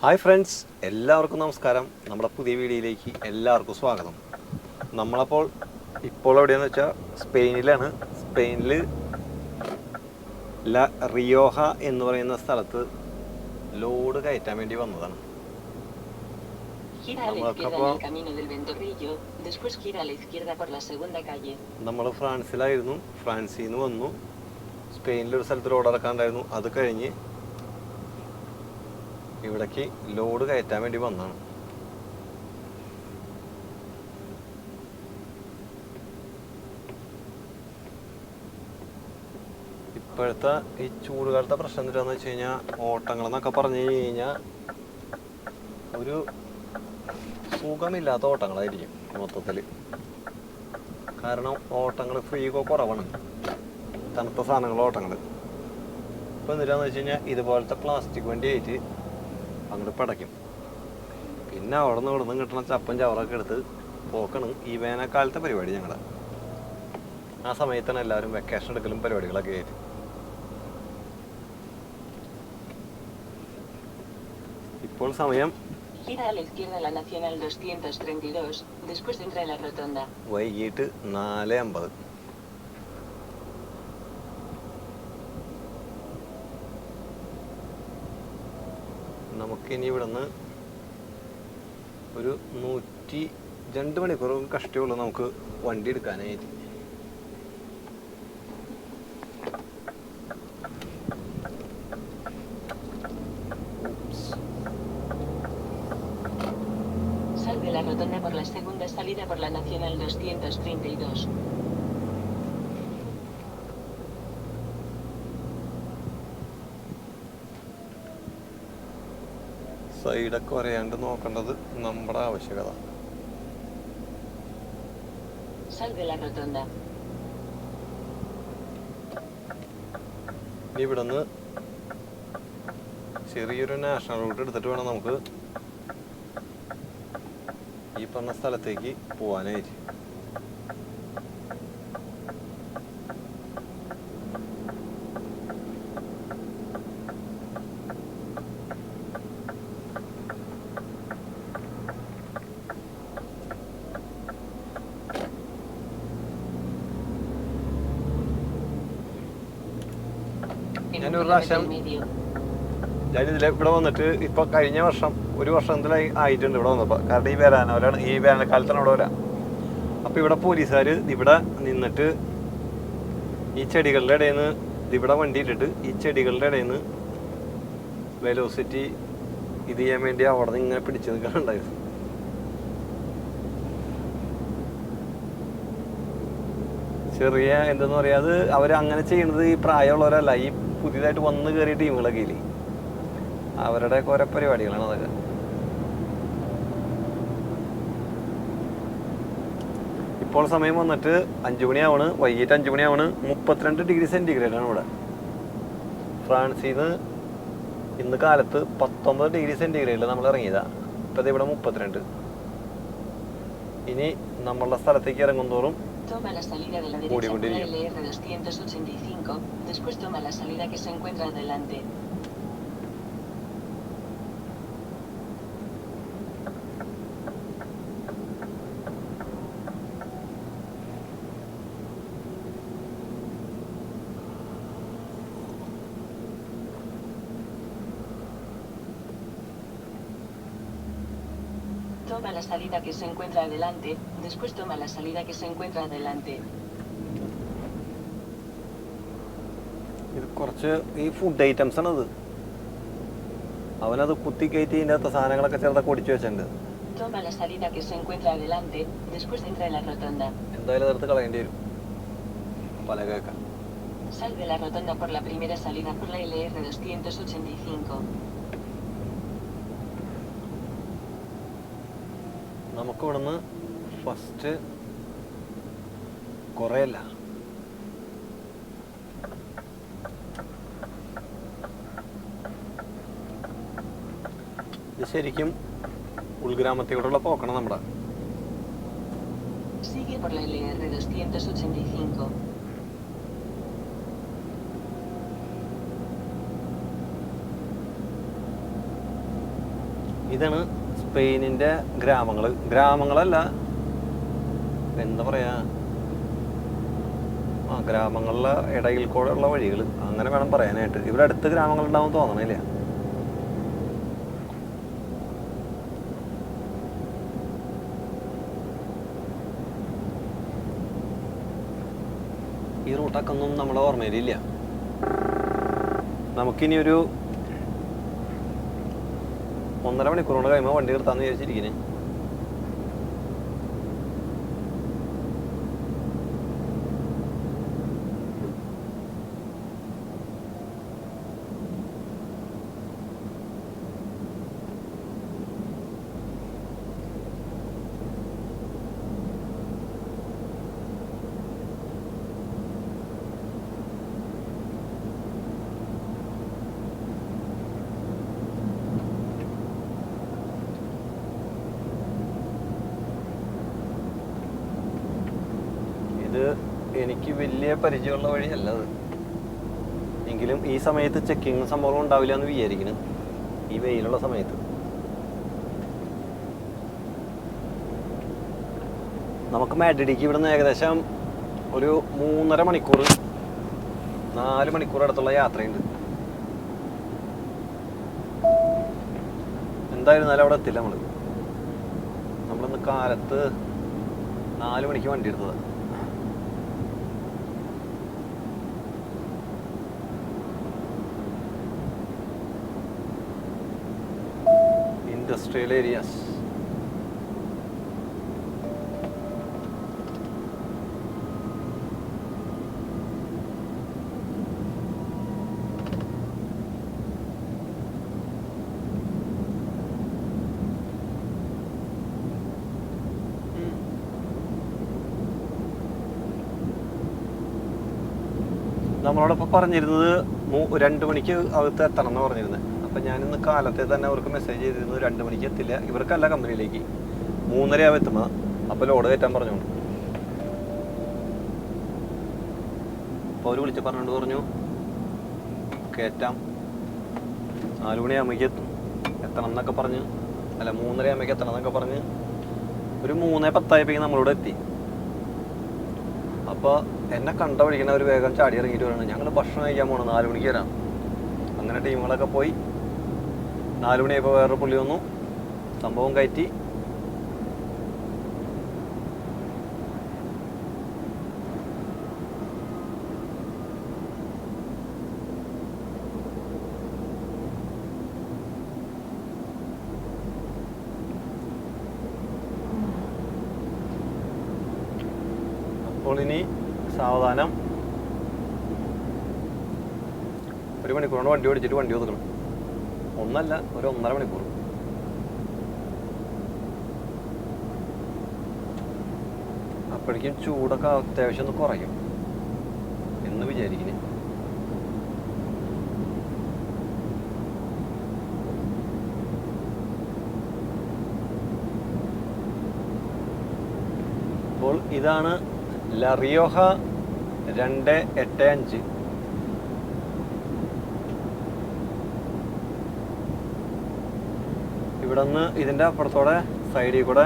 Hi friends, എല്ലാവർക്കും നമസ്കാരം. നമ്മുടെ പുതിയ വീഡിയോയിലേക്ക് എല്ലാവർക്കും സ്വാഗതം. നമ്മളപ്പോൾ എവിടെയാണെന്ന് വെച്ചാൽ സ്പെയിനിലാണ്. സ്പെയിനിൽ ല റിയോഹ എന്ന് പറയുന്ന സ്ഥലത്ത് ലോഡ് കയറ്റാൻ വേണ്ടി വന്നതാണ്. നമ്മൾ ഫ്രാൻസിലായിരുന്നു. ഫ്രാൻസിൽ നിന്ന് വന്നു. സ്പെയിനിലൊരു സ്ഥലത്ത് ലോഡ് ഇറക്കാണ്ടായിരുന്നു. അത് കഴിഞ്ഞ് ഇവിടേക്ക് ലോഡ് കയറ്റാൻ വേണ്ടി വന്നതാണ്. ഇപ്പോഴത്തെ ഈ ചൂടുകാലത്തെ പ്രശ്നം എന്താണെന്ന് വെച്ച് കഴിഞ്ഞാൽ ഓട്ടങ്ങളെന്നൊക്കെ പറഞ്ഞു കഴിഞ്ഞാൽ ഒരു സുഖമില്ലാത്ത ഓട്ടങ്ങളായിരിക്കും മൊത്തത്തിൽ. കാരണം ഓട്ടങ്ങൾ ഫ്രീ കുറവാണ്, തണുത്ത സാധനങ്ങൾ ഓട്ടങ്ങൾ. ഇപ്പോൾ എന്തിനാന്ന് വെച്ച് കഴിഞ്ഞാൽ ഇതുപോലത്തെ പ്ലാസ്റ്റിക് വണ്ടിയായിട്ട് അങ്ങോട്ട് പടയ്ക്കും. പിന്നെ അവിടെ നിന്ന് കിട്ടുന്ന ചപ്പൻ ചവറൊക്കെ എടുത്ത് പോക്കണം. ഈ വേനൽക്കാലത്തെ പരിപാടി ഞങ്ങളുടെ. ആ സമയത്താണ് എല്ലാവരും വെക്കേഷൻ എടുക്കലും പരിപാടികളൊക്കെ ആയിട്ട്. ഇപ്പോൾ സമയം വൈകിട്ട് 4:50. നമുക്കിനി ഇവിടുന്ന് ഒരു 102 മണിക്കൂർ കഷ്ടമുള്ളൂ നമുക്ക് വണ്ടി എടുക്കാനായിട്ട്. Sal de la rotonda por la segunda salida por la Nacional 232. സൈഡൊക്കെ വരയാണ്ട് നോക്കേണ്ടത് നമ്മുടെ ആവശ്യകത. ഇവിടുന്ന് ചെറിയൊരു നാഷണൽ റൂട്ട് എടുത്തിട്ട് വേണം നമുക്ക് ഈ പറഞ്ഞ സ്ഥലത്തേക്ക് പോവാനായിട്ട്. ഇവിടെ വന്നിട്ട് ഇപ്പൊ കഴിഞ്ഞ വർഷം ഒരു വർഷം എന്തെങ്കിലും ആയിട്ടുണ്ട് ഇവിടെ വന്നപ്പോ. കാരണം ഈ വേനൽക്കാലത്താണ് ഇവിടെ വരാം. അപ്പൊ ഇവിടെ പോലീസുകാർ ഇവിടെ നിന്നിട്ട് ഈ ചെടികളുടെ ഇടയിൽ നിന്ന് ഇവിടെ വണ്ടി ഇട്ടിട്ട് ഈ ചെടികളുടെ ഇടയിൽ നിന്ന് വെലോസിറ്റി ഇത് ചെയ്യാൻ വേണ്ടി അവിടെ നിന്ന് ഇങ്ങനെ പിടിച്ചു നിൽക്കാനുണ്ടായിരുന്നു. ചെറിയ എന്തെന്ന് പറയാ, അത് അവർ അങ്ങനെ ചെയ്യുന്നത് ഈ പ്രായമുള്ളവരല്ല, ഈ പുതിയതായിട്ട് വന്ന് കയറിയ ടീമുകളൊക്കെ ഇല്ലേ, അവരുടെ കുറെ പരിപാടികളാണ് അതൊക്കെ. ഇപ്പോൾ സമയം വന്നിട്ട് 5 മണിയാവണ്, വൈകിട്ട് 5 മണിയാവണ്. 32 ഡിഗ്രി സെൻറ്റിഗ്രേഡാണ് ഇവിടെ. ഫ്രാൻസിൽ നിന്ന് ഇന്ന് കാലത്ത് 19 ഡിഗ്രി സെൻറ്റിഗ്രേഡിൽ നമ്മൾ ഇറങ്ങിയതാണ്. ഇപ്പം ഇവിടെ 32. ഇനി നമ്മളുടെ സ്ഥലത്തേക്ക് ഇറങ്ങും തോറും Toma la salida de la derecha por la LR 285, después toma la salida que se encuentra adelante. Toma la salida que se encuentra adelante, después toma la salida que se encuentra adelante. ഇത് കുറച്ച് ഈ food items ആണ്. അവനത് കുത്തി കയറ്റി ഇതിൻ്റെ അകത്ത് സാധനങ്ങളൊക്കെ ചെറുതൊക്കെ ഒടിച്ചു വെച്ചിട്ടുണ്ട്. Toma la salida que se encuentra adelante, después entra en la rotonda. എന്തായാലും നിർത്ത് കളയേണ്ടി വരും പല കേൾക്കാൻ. Sal de la rotonda por la primera salida por la LR 285. നമുക്ക് ഇവിടുന്ന് ഫസ്റ്റ് കുറേയല്ല, ഇത് ശരിക്കും ഉൾഗ്രാമത്തിലൂടെയുള്ള പോക്കണം നമ്മുടെ. Sigue por la LR 285. ഇതാണ് സ്പെയിനിൻ്റെ ഗ്രാമങ്ങളല്ല, എന്താ പറയുക, ഗ്രാമങ്ങളിലെ ഇടയിൽ കൂടെ ഉള്ള വഴികൾ അങ്ങനെ വേണം പറയാനായിട്ട്. ഇവിടെ അടുത്ത് ഗ്രാമങ്ങളുണ്ടാവും തോന്നണില്ല. ഈ റൂട്ടൊക്കെ ഒന്നും നമ്മളെ ഓർമ്മയിലില്ല. നമുക്കിനി ഒരു 1.5 മണിക്കൂർ കൊണ്ട് കഴിയുമ്പോൾ വണ്ടി നിർത്താന്ന് വിചാരിച്ചിരിക്കുന്നത്. ഇത് എനിക്ക് വലിയ പരിചയമുള്ള വഴിയല്ല അത്. എങ്കിലും ഈ സമയത്ത് ചെക്കിങ് സംഭവം ഉണ്ടാവില്ല എന്ന് വിചാരിക്കുന്നു, ഈ വെയിലുള്ള സമയത്ത്. നമുക്ക് മാഡ്രിഡിക്ക് ഇവിടുന്ന് ഏകദേശം ഒരു 3.5 മണിക്കൂർ 4 മണിക്കൂർ അടുത്തുള്ള യാത്രയുണ്ട്. എന്തായിരുന്നാലും അവിടെ എത്തില്ല. നമ്മളിന്ന് കാലത്ത് 4 മണിക്ക് വണ്ടി എടുത്തത്. Industrial areas. നമ്മളോടൊപ്പം പറഞ്ഞിരുന്നത് 2 മണിക്ക് അകത്ത് എത്തണം എന്ന് പറഞ്ഞിരുന്നത്. അപ്പം ഞാനിന്ന് കാലത്തെ തന്നെ അവർക്ക് മെസ്സേജ് ചെയ്തിരുന്നു 2 മണിക്ക് എത്തില്ല, ഇവർക്കല്ല കമ്പനിയിലേക്ക് 3:30 ആവും എത്തുമ്പോൾ. അപ്പോൾ ലോഡ് കയറ്റാൻ പറഞ്ഞോണ്ട്. അപ്പോൾ അവർ വിളിച്ച് പറഞ്ഞുകൊണ്ട് പറഞ്ഞു കയറ്റാം, 4 മണിയാകുമ്പോഴേക്ക് എത്തണം എന്നൊക്കെ പറഞ്ഞ്, അല്ല 3:30 ആകുമ്പോഴേക്ക് എത്തണം എന്നൊക്കെ പറഞ്ഞ് ഒരു 3:10 ആയപ്പോഴേക്കും നമ്മളോട് എത്തി. അപ്പോൾ എന്നെ കണ്ട പഠിക്കണ ഒരു വേഗം ചാടി ഇറങ്ങിയിട്ട് പറയുന്നത് ഞങ്ങൾ ഭക്ഷണം കഴിക്കാൻ പോകണം, 4 മണിക്ക് വരാം. അങ്ങനെ ടീമുകളൊക്കെ പോയി 4 മണിയായപ്പോൾ വേറൊരു പുള്ളി വന്നു, സംഭവം കയറ്റി. അപ്പോൾ ഇനി സാവധാനം 1 മണിക്കൂർ കൊണ്ട് വണ്ടി ഓടിച്ചിട്ട് വണ്ടി ഒതുക്കണം. ഒന്നല്ല, ഒരു 1.5 മണിക്കൂർ. അപ്പോഴേക്കും ചൂടൊക്കെ അത്യാവശ്യം ഒന്ന് കുറയും എന്ന് വിചാരിക്കുന്നു. അപ്പോൾ ഇതാണ് ലാ റിയോഹ 285. ഇവിടെ നിന്ന് ഇതിൻ്റെ അപ്പുറത്തോടെ സൈഡിൽ കൂടെ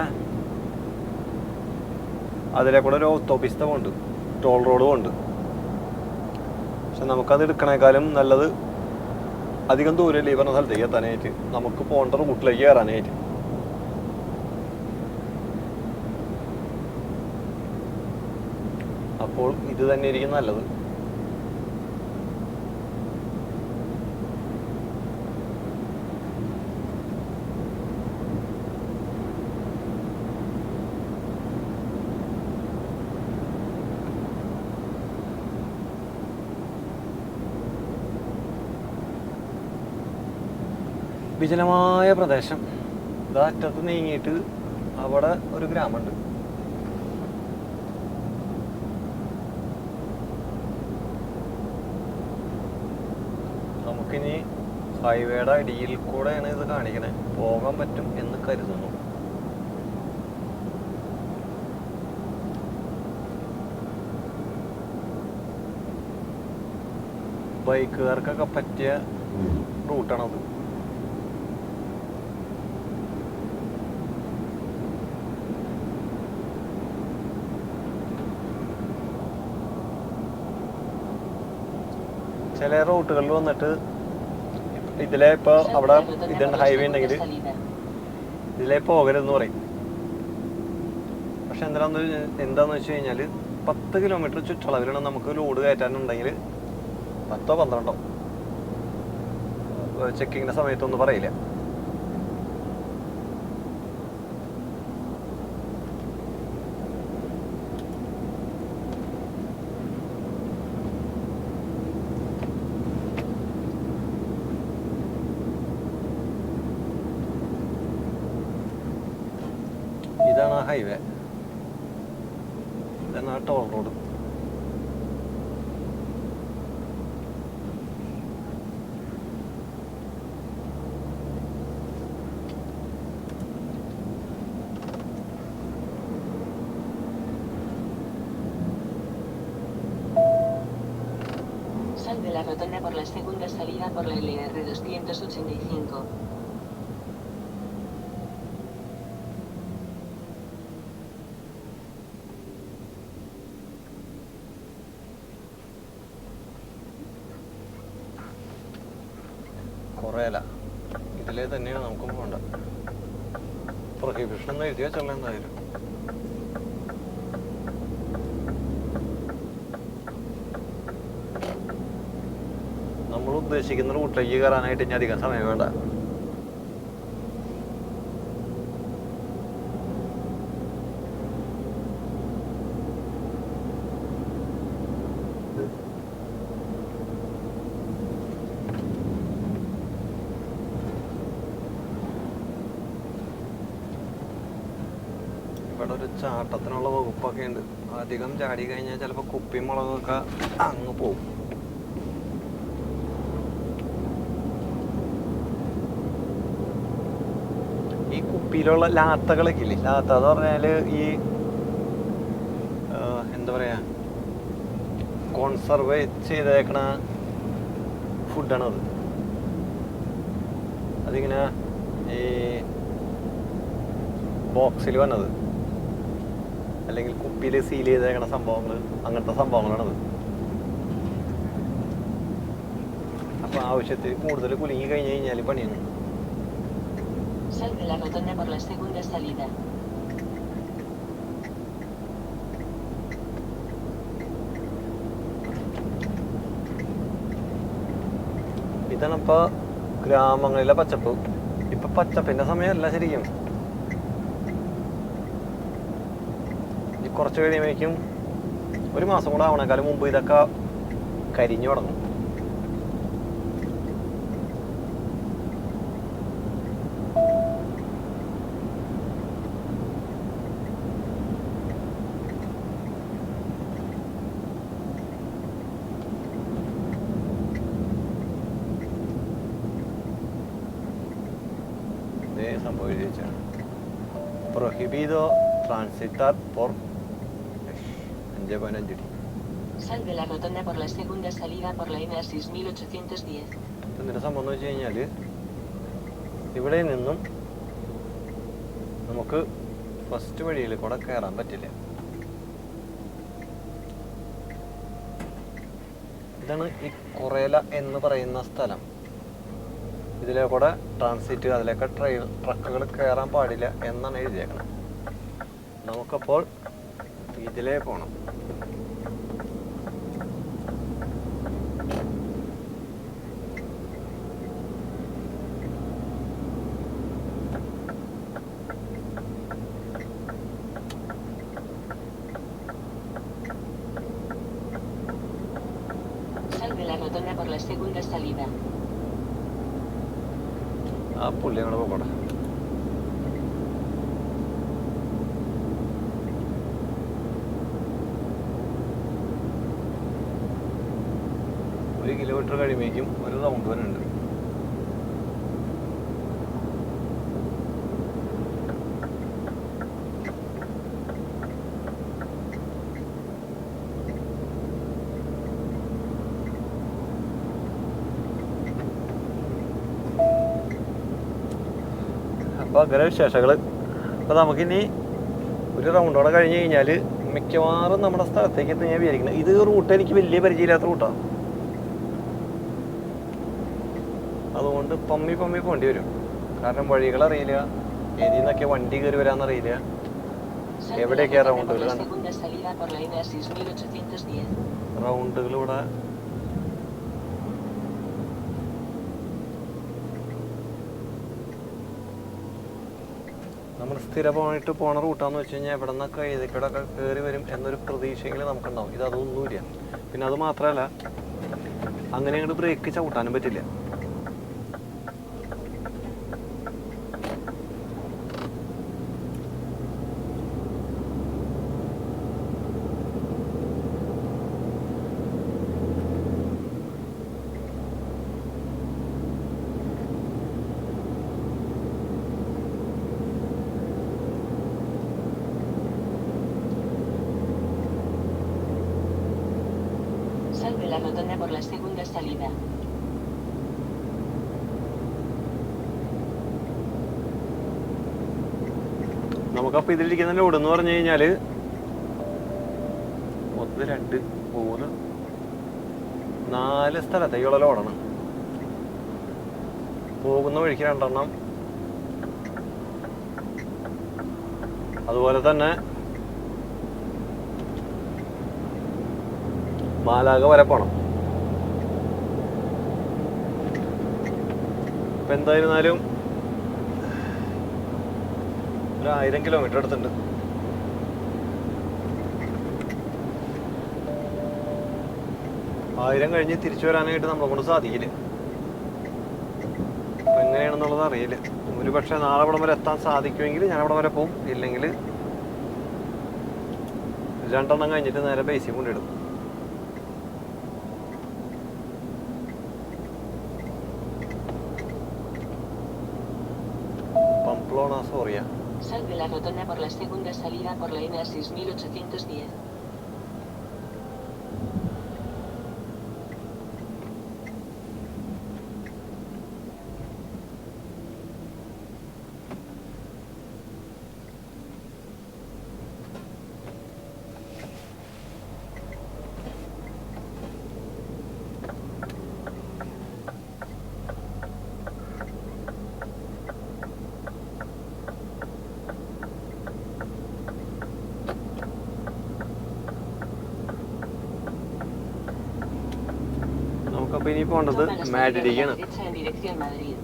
അതിലെ കൂടെ ഒരു ഓത്തോപിസ്ത ഉണ്ട്, ടോൾ റോഡും ഉണ്ട്. പക്ഷെ നമുക്കത് എടുക്കണേക്കാളും നല്ലത് അധികം ദൂരമില്ല ഈ പറഞ്ഞ സ്ഥലത്തേക്ക് എത്താനായിട്ട്, നമുക്ക് പോകേണ്ട റൂട്ടിലേക്ക് കയറാനായിട്ട്. അപ്പോൾ ഇത് തന്നെ ആയിരിക്കും നല്ലത്. വിജനമായ പ്രദേശം. അറ്റത്ത് നീങ്ങിയിട്ട് അവിടെ ഒരു ഗ്രാമമുണ്ട്. നമുക്കിനി ഹൈവേയുടെ അടിയിൽ കൂടെയാണ് ഇത് കാണിക്കണേ, പോകാൻ പറ്റും എന്ന് കരുതുന്നു. ബൈക്കുകാർക്കൊക്കെ പറ്റിയ റൂട്ടാണത്. ചില റൂട്ടുകളിൽ വന്നിട്ട് ഇതിലെ ഇപ്പോൾ അവിടെ ഇതുണ്ട് ഹൈവേ ഉണ്ടെങ്കിൽ ഇതിലെ പോകരുതെന്ന് പറയും. പക്ഷെ എന്താണെന്ന് വെച്ച് കഴിഞ്ഞാൽ 10 കിലോമീറ്റർ ചുറ്റളവിലാണ് നമുക്ക് ലോഡ് കയറ്റാനുണ്ടെങ്കിൽ 10ഓ 12ഓ ചെക്കിങ്ങിൻ്റെ സമയത്തൊന്നും പറയില്ല. ഇതാണ് ആ ഹൈവേ, ഇതാണ് ആ toll road. Sal de la rotonda por la segunda salida por la LR 285. കുറേല ഇതിലേ തന്നെയാണ് നമുക്ക് പോകേണ്ട. പ്രൊഹിബിഷൻ എന്ന് എഴുതിയാൽ ചെല്ലാം എന്തായാലും. നമ്മൾ ഉദ്ദേശിക്കുന്ന റൂട്ടിലേക്ക് കയറാനായിട്ട് ഇനി അധികം സമയം വേണ്ട. ഇവിടെ ഒരു ചാട്ടത്തിനുള്ള വകുപ്പൊക്കെ ഉണ്ട്. അധികം ചാടി കഴിഞ്ഞാൽ ചിലപ്പോൾ കുപ്പിയും മുളകൊക്കെ അങ്ങ് പോകും. ഈ കുപ്പിയിലുള്ള ലാത്തകളൊക്കെ ഇല്ലേ, ലാത്ത എന്ന് പറഞ്ഞാൽ ഈ എന്താ പറയാ, കോൺസർവ് ചെയ്തേക്കണ ഫുഡാണത്. അതിങ്ങനെ ഈ ബോക്സിൽ വന്നത് അല്ലെങ്കിൽ കുപ്പിയിൽ സീൽ ചെയ്തേക്കണ സംഭവങ്ങൾ, അങ്ങനത്തെ സംഭവങ്ങളാണത്. അപ്പോൾ ആവശ്യത്തിൽ കൂടുതൽ കുലുങ്ങി കഴിഞ്ഞ് കഴിഞ്ഞാൽ പണിയാണ്. Sal de la rotonda por la segunda salida. ഇതാണ് ഇപ്പോൾ ഗ്രാമങ്ങളിലെ പച്ചപ്പ്. ഇപ്പൊ പച്ചപ്പിന്റെ സമയമല്ല ശരിക്കും. കുറച്ച് കഴിയുമ്പോഴേക്കും ഒരു മാസം കൂടെ ആവണേക്കാളും മുമ്പ് ഇതൊക്കെ കരിഞ്ഞു തുടങ്ങും. സംഭവിച്ചാണ് prohibido transitar por 5.5 അടി. Sal de la rotonda por la segunda salida por la N 6810. എന്നിട്ട് സംഭവം എന്ന് വെച്ച് കഴിഞ്ഞാൽ ഇവിടെ നിന്നും നമുക്ക് ഫസ്റ്റ് വഴിയിൽ കൂടെ കയറാൻ പറ്റില്ല. ഇതാണ് ഈ കുറേല എന്ന് പറയുന്ന സ്ഥലം. ഇതിലെ കൂടെ ട്രാൻസിറ്റ്, അതിലേക്ക് ട്രക്കുകൾ കയറാൻ പാടില്ല എന്നാണ് എഴുതിയേക്കണം. നമുക്കപ്പോൾ ഇതിലേ പോകണം. Sal de la rotonda por la segunda salida. ആ പുള്ളി അങ്ങോട്ട് പോകട്ടെ. ഒരു കിലോമീറ്റർ കഴിയുമ്പോഴേക്കും ഒരു റൗണ്ട് വരുന്നുണ്ട്. അപ്പോൾ അങ്ങനെ വിശേഷങ്ങൾ. അപ്പോൾ നമുക്കിനി ഒരു റൗണ്ടോടെ കഴിഞ്ഞ് കഴിഞ്ഞാൽ മിക്കവാറും നമ്മുടെ സ്ഥലത്തേക്ക് എത്തി ഞാൻ വിചാരിക്കുന്നത്. ഇത് റൂട്ട് എനിക്ക് വലിയ പരിചയമില്ലാത്ത റൂട്ടാണ്. അതുകൊണ്ട് പമ്മി പോകേണ്ടി വരും. കാരണം വഴികളറിയില്ല, ഏതിൽ നിന്നൊക്കെ വണ്ടി കയറി വരാമെന്നറിയില്ല, എവിടെയൊക്കെയാണ് റൗണ്ടുകൾ ഇവിടെ നമ്മൾ സ്ഥിരമായിട്ട് പോണ റൂട്ടാന്ന് വെച്ച് കഴിഞ്ഞാൽ എവിടെ നിന്നൊക്കെ ഏതൊക്കെ കയറി വരും എന്നൊരു പ്രതീക്ഷയെങ്കിലും നമുക്കുണ്ടാവും. ഇത് അതൊന്നുമില്ല. പിന്നെ അത് മാത്രമല്ല, അങ്ങനെ അങ്ങോട്ട് ബ്രേക്ക് ചവിട്ടാനും പറ്റില്ല. Salve la rotonda por la segunda salida. നമുക്കപ്പോൾ ഇതിലിരിക്കുന്ന ലോഡ് എന്ന് പറഞ്ഞു കഴിഞ്ഞാൽ 1 2 3 4 സ്ഥലത്തേക്കുള്ള ലോഡാണ്. പോകുന്ന വഴിക്ക് 2 എണ്ണം, അതുപോലെ തന്നെ മാലാഗ വരെ പോണം. ഇപ്പം എന്തായിരുന്നാലും 1000 കിലോമീറ്റർ അടുത്തുണ്ട്. ആയിരം കഴിഞ്ഞ് തിരിച്ചു വരാനായിട്ട് നമ്മളെ കൊണ്ട് സാധിക്കില്ല. അപ്പം എങ്ങനെയാണെന്നുള്ളത് അറിയില്ല. ഒരു പക്ഷേ നാളെ അവിടെ വരെ എത്താൻ സാധിക്കുമെങ്കിൽ ഞാൻ അവിടെ വരെ പോകും, ഇല്ലെങ്കിൽ 2 എണ്ണം കഴിഞ്ഞിട്ട് നേരെ ബേസിൽ കൊണ്ടിടും. Pamplona, Soria. Salve la rotonda por la segunda salida por la N 6810. നമുക്കപ്പോൾ ഇനി പോകേണ്ടത് മാഡ്രിഡിലേക്കാണ്. En dirección Madrid.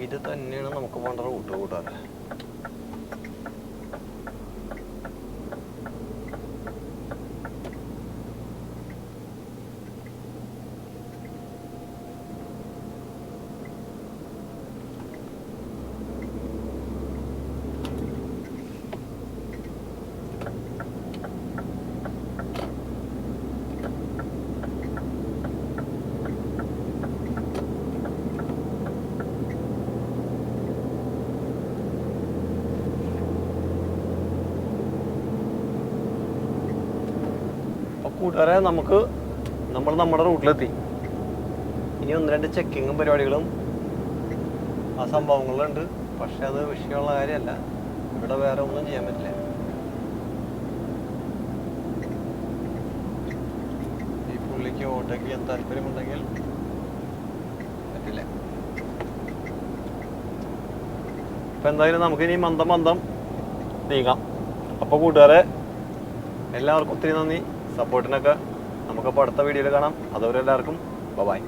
ഇത് തന്നെയാണ് നമുക്ക് പോകേണ്ട റൂട്ട് കൂട്ടാറ്. കൂട്ടുകാരെ, നമ്മൾ നമ്മുടെ റൂട്ടിലെത്തി. ഇനി 1-2 ചെക്കിങ്ങും പരിപാടികളും ആ സംഭവങ്ങളുണ്ട്. പക്ഷെ അത് വിഷയമുള്ള കാര്യമല്ല. ഇവിടെ വേറെ ഒന്നും ചെയ്യാൻ പറ്റില്ല. ഈ പുള്ളിക്ക് ഓട്ടോയ്ക്ക് ചെയ്യാൻ താല്പര്യമുണ്ടെങ്കിൽ പറ്റില്ല. ഇപ്പം എന്തായാലും നമുക്കിനി മന്ദം നീങ്ങാം. അപ്പോൾ കൂട്ടുകാരെ, എല്ലാവർക്കും ഒത്തിരി നന്ദി സപ്പോർട്ടിനൊക്കെ. നമുക്കപ്പോൾ അടുത്ത വീഡിയോയിൽ കാണാം. അതുവരെ എല്ലാവർക്കും ബൈ.